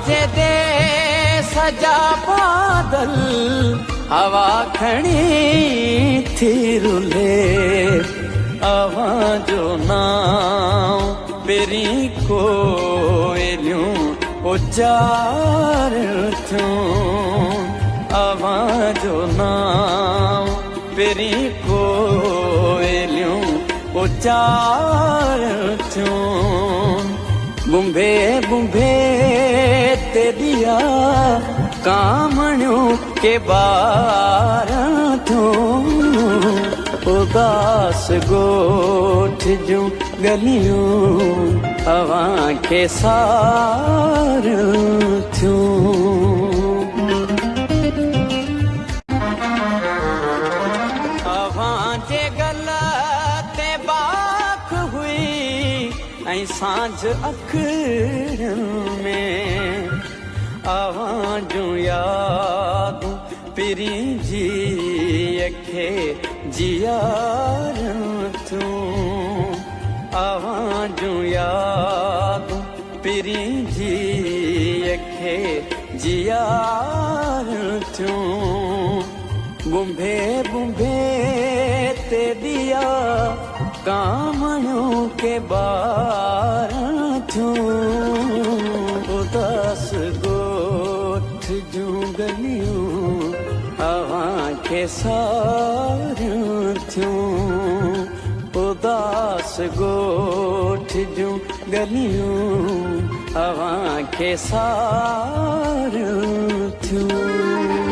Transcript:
जे दे सजा बादल हवा खणी थी रुले जो नाम पेरी कोयलियूं उचार थियूं जो नाम पेरी कोयलियूं उचार थियूं बुंभे बुंभे ते दिया कामणियों के बार थियूं उदास गोठ जूं गलियूं हवा के सार थियूं हवा जे गल ते बाख हुई ऐं सांझ अखियुनि में आवाजूं यादूं पिरी जी खे जियार थियूं आवाजूं यादूं पिरी जी खे जियार थियूं बुंभे बुंभे ते दिया कामणियों के बार थियूं उदास गोठ जूं गलियूं हवा के सार थियूं उदास गोठ जूं गलियूं हवा के सार थियूं